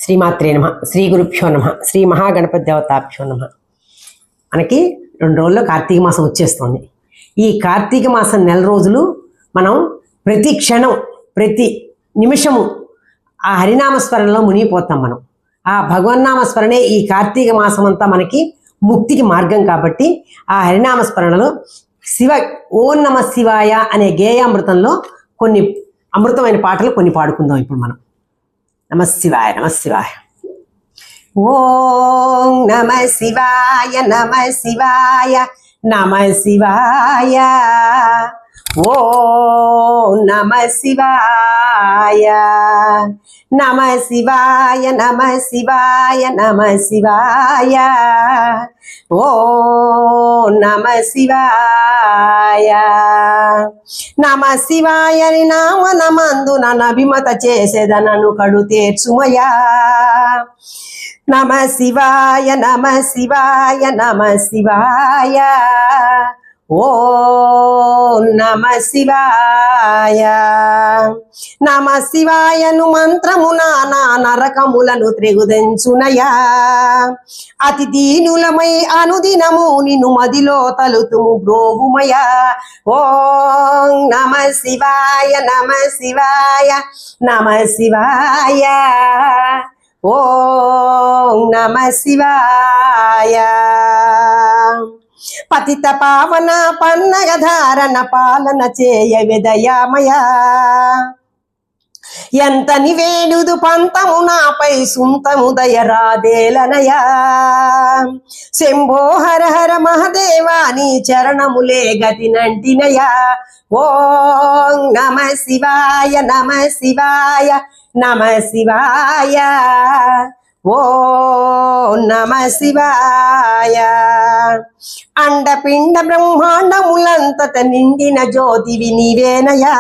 శ్రీమాత్రే నమ, శ్రీ గురుభ్యో నమ, శ్రీ మహాగణపతి దేవతాభ్యో నమ. మనకి 2 రోజుల్లో కార్తీక మాసం వచ్చేస్తుంది. ఈ కార్తీక మాసం నెల రోజులు మనం ప్రతి క్షణం ప్రతి నిమిషము ఆ హరినామస్మరణలో మునిగిపోతాం. మనం ఆ భగవన్నామస్మరణే ఈ కార్తీక మాసం అంతా మనకి ముక్తికి మార్గం. కాబట్టి ఆ హరినామస్మరణలో ఓం నమ శివాయ అనే గేయామృతంలో కొన్ని అమృతమైన పాటలు కొన్ని పాడుకుందాం ఇప్పుడు మనం. నమ శివాయ, నమ శివాయ. ఓం నమ శివాయ, నమ శివాయ, నమ శివాయ. ఓం నమ శివాయ, నమ శివాయ, నమ శివాయ, నమ శివాయ. ఓం నమ శివాయ. నమ శివాయని నామనమందున నభిమత చేసేదనను కడు తీర్చుమయా. నమ శివాయ, నమ శివాయ, నమ శివాయ. ఓం నమ శివాయ. నమ శివాయను మంత్రము నానా నరకములను త్రిగుదెంచునయా. అతి దీనులమై అనుదినము నిన్ను మదిలో తలుతుము బ్రోగుమయా. ఓం నమ శివాయ, నమ శివాయ, నమ శివాయ. ఓం నమ శివాయ. పతిత పావన పన్నగ ధారణ పాలన చేయవే దయామయా. ఎంత నివేడుదు పంతము నాపై సుంతము దయరాదేలనయా. శంభో హర హర మహదేవా నీ చరణములే గతి నంటినయా. ఓం నమ శివాయ, నమ శివాయ, నమ శివాయ. ఓం నమ శివాయ. అండపిండ బ్రహ్మాండములంతట నిండిన జ్యోతివి నీవేనయా.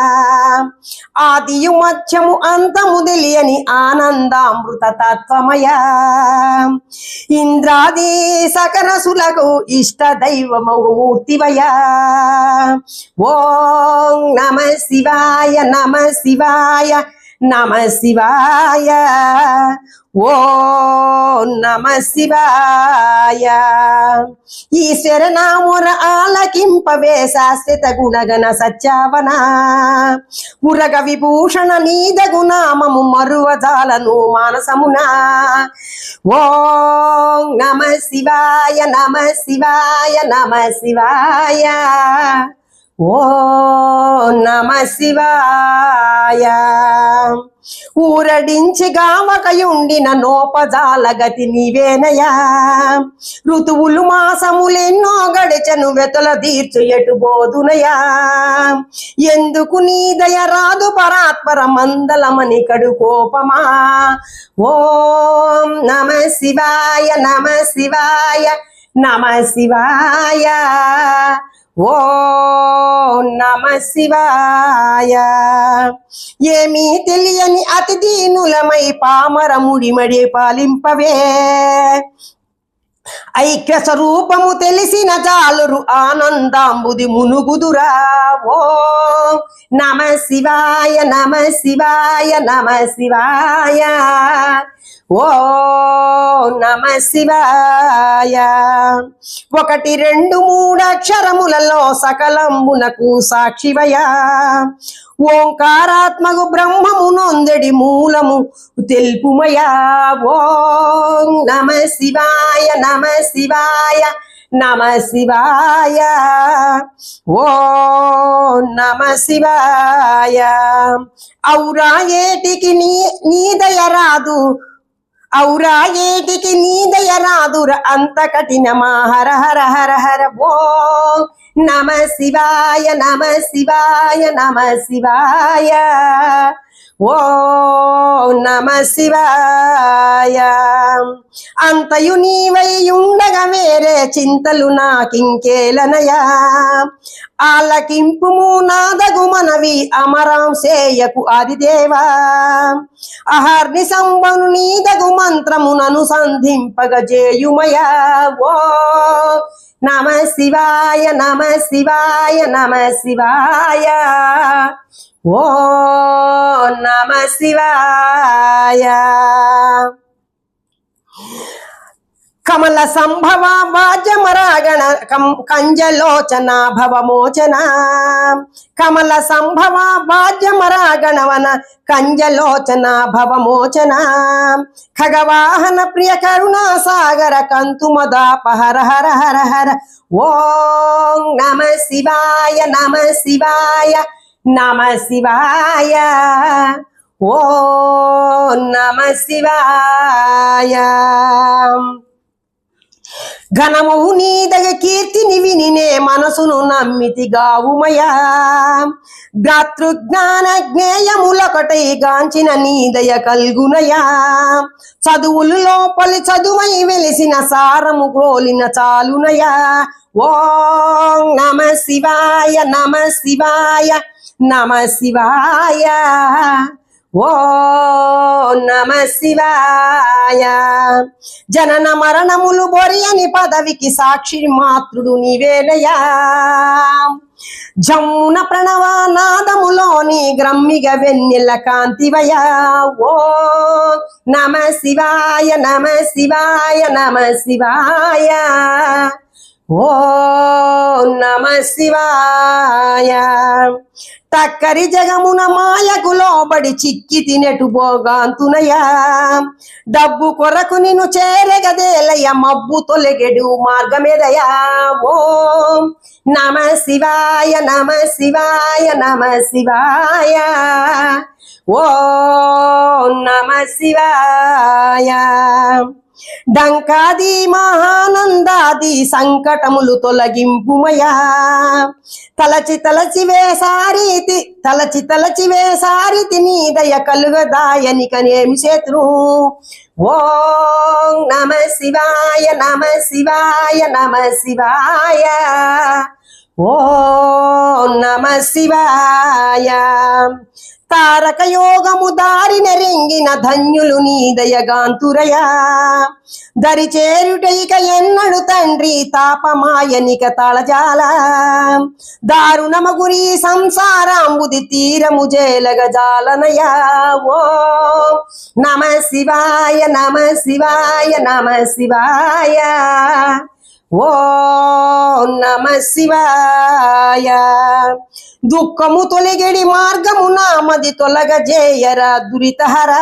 ఆదియు మధ్యము అంతము తెలియని ఆనందామృత తత్వమయా. ఇంద్రాది సకరసులకు ఇష్ట దైవమగు మూర్తివయా. ఓం నమ శివాయ, నమ శివాయ, నమ శివాయ. ఓం నమ శివాయ. ఈశ్వర నాముర ఆలకింపవే శాశ్వత గుణగణ సత్యావన. ఉరగ విభూషణ నీదగు నామము మరువజాలను మానసమున. ఓం నమ శివాయ, నమ శివాయ, నమ శివాయ. ఓం నమ శివాయ. ఊరడించి గామకయుండిన నోపజాల గతి నీవేనయా. ఋతువులు మాసములెన్నో గడిచెను వెతుల తీర్చు ఎటు బోధునయా. ఎందుకు నీ దయ రాదు పరాత్పర మందలమని కడు కోపమా. ఓం నమ శివాయ, నమ శివాయ, నమ శివాయ. ఓం నమ శివాయ. ఏమీ తెలియని అతి దీనులమై పామర ముడిమడి పాలింపవే. ఐక్య స్వరూపము తెలిసిన చాలురు ఆనందాంబుది మునుగుదురా. ఓం నమ శివాయ, నమ శివాయ, నమ శివాయ. ఓం నమ శివాయ. 1 2 3 అక్షరములలో సకలంబునకు సాక్షివయా. ఓంకారాత్మకు బ్రహ్మము నొందెడి మూలము తెలుపుమయా. ఓం నమ శివాయ, నమ శివాయ, నమ శివాయ. ఓం నమ శివాయ. ఔరా ఏటికి నీ దయ రాదు, ఔరా ఏటికి నీ దయ రాదుర అంత కఠినమా. హర హర హర హర. ఓం నమ శివాయ, నమ శివాయ, నమ శివాయ. ఓం నమ శివాయ. అంతయు నీవై ఉండగా వేరే చింతలు నాకింకేలనయా. ఆలకింపుము నాదగు మనవి అమరాం సేయకు ఆదిదేవా. అహర్ని సంబను నీదగు మంత్రమునను సంధింపగ జేయుమయా. ఓ నమ శివాయ, నమ శివాయ, నమ శివాయ. ఓ నమ శివాయ. కమల సంభవ వాజమరాగణ కంజలోచన భవమోచన కమల సంభవ వాజమరాగణవన కంజలోచన భవమోచన ఖగవాహన ప్రియ కరుణా సాగర కంతుమదాపహర హర హర హర ఓం నమ శివాయ నమ శివాయ నమ శివాయ ఓం నమ శివాయ ఘనము నీదగ కీర్తిని వినినే మనసును నమ్మితి గావుమయా గాతృజ్ఞాన జ్ఞేయములొకటై గాంచిన నీదయ కల్గునయా చదువులు లోపలి చదువై వెలిసిన సారము గ్రోలిన చాలునయా ఓం నమ శివాయ నమ శివాయ నమ శివాయ ఓ నమ శివాయ జనన మరణములు బొరియని పదవికి సాక్షి మాతృడు నీవేనయా జమున ప్రణవనాదములోని గ్రమ్మిగ వెన్నెల కాంతివయా ఓ నమ శివాయ నమ శివాయ నమ శివాయ ఓ నమ శివాయ టక్కరి జగమున మాయకు లోబడి చిక్కి తినెటు భోగాంతునయా డబ్బు కొరకు నిన్ను చేరగదేలయ్య మబ్బు తొలగెడు మార్గమేదయా ఓ నమ శివాయ నమ శివాయ నమ శివాయ ఓ నమ శివాయ డంకాది మహానందాది సంకటములు తొలగింపుమయా తలచి తలచి వేసారితి నీ దయ కలుగదాయనికనేమి చేతును ఓం నమ శివాయ నమ శివాయ నమ శివాయ ఓం నమ శివాయ తారక యోగము దారి నెరింగిన ధన్యులు నీ దయగాంతురయా దరి చేరుటైక ఎన్నడు తండ్రి తాపమాయనిక తళజాల దారుణమగురి సంసారాంబుది తీరము జేలగ జాలనయా ఓ నమ శివాయ నమ శివాయ నమ శివాయ ఓ నమ శివాయ దుఃఖము తొలగెడి మార్గము నామది తొలగ జేయరా దురితహరా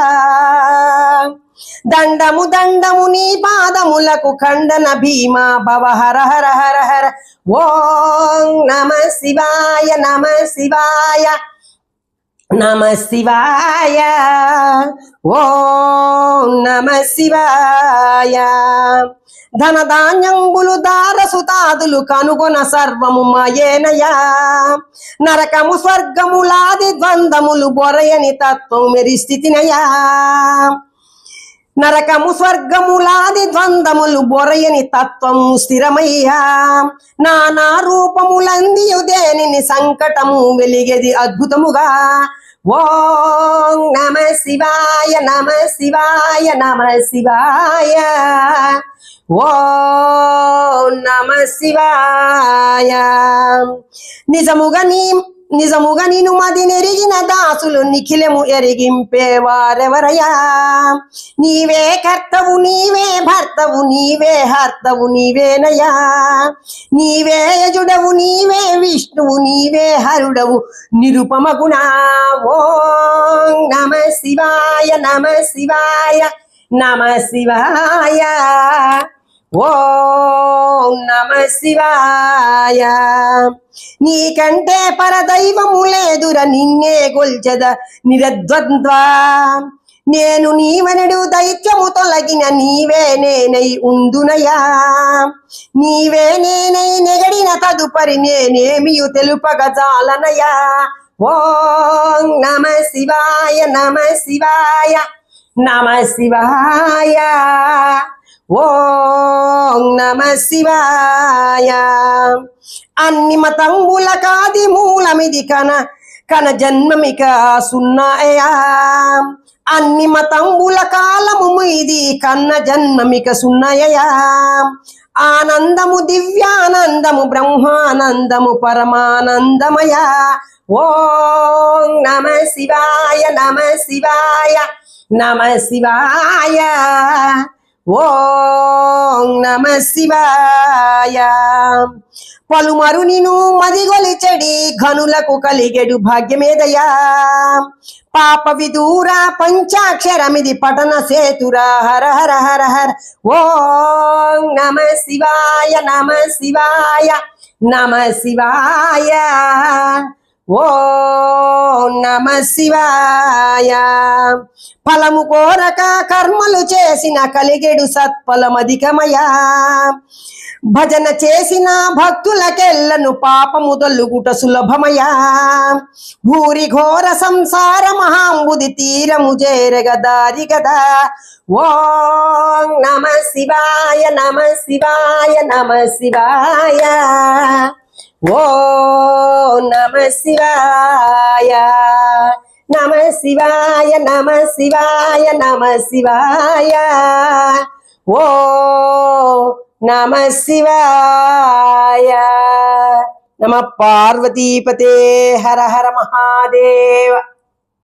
దండము దండము నీ పాదములకు ఖండన భీమా భవ హర హర హర హర ఓం నమ శివాయ నమ శివాయ నమ శివాయ ఓం నమ శివాయ ధనధాన్యంబులు దారసుతాదులు కనుగొన సర్వము మాయేనయా నరకము స్వర్గములాది ద్వంద్వములు బొరయని తత్వం మెరిస్థితినయా నరకము స్వర్గములాది ద్వంద్వములు బొరయని తత్వము స్థిరమయ్యా నానా రూపములందియు దేనిని సంకటము వెలిగేది అద్భుతముగా ఓం నమ శివాయ నమ శివాయ నమ శివాయ ఓం నమ శివాయ నిజముగా నీను మది నెరిగిన దాసులు నిఖిలము ఎరిగింపేవారెవరయా నీవే కర్తవు నీవే భర్తవు నీవే హర్తవు నీవేనయా నీవే యజుడవు నీవే విష్ణువు నీవే హరుడవు నిరుపమ గుణ ఓం నమ శివాయ నమ శివాయ నమ శివాయ ఓం నమ శివాయ నీకంటే పరదైవము లేదుర నిన్నే గొల్చెద నిరద్వంద్వ నేను నీవనడు దైత్యము తొలగిన నీవే నేనై ఉందునయా నీవే నేనై నెగడిన తదుపరి నేనేమియు తెలుపగ జాలనయా ఓం నమ శివాయ నమ శివాయ నమ శివాయ ఓం నమ శివాయ అన్ని మతంబుల కాది మూలమిది కన జన్మమిక సున్నాయా అన్ని మతంబుల కాలము ఇది కన్న జన్మమిక సున్నయయా ఆనందము దివ్యానందము బ్రహ్మానందము పరమానందమయ ఓం నమ శివాయ నమ శివాయ నమ శివాయ ఓం నమ శివాయ. పలుమరు నిను మదిగొలిచెడి ఘనులకు కలిగెడు భాగ్యమేదయా. పాప విదూర పంచాక్షరమిది పఠన సేతురా. హర హర హర హర. ఓం నమ శివాయ నమ శివాయ నమ శివాయ. ఓం నమ శివాయ. ఫలము కోరక కర్మలు చేసిన కలిగెడు సత్ఫలమధికమయా. భజన చేసిన భక్తులకెల్లను పాపము తొలుగుట సులభమయా. భూరి ఘోర సంసార మహాంబుది తీరము చేరగ దారి గదా. ఓం నమ శివాయ నమ శివాయ నమ శివాయ. ఓం నమ శివాయ నమ శివాయ నమ శివాయ నమ శివాయ. ఓం నమ శివాయ. నమ పార్వతీపతే. హర హర మహాదేవ.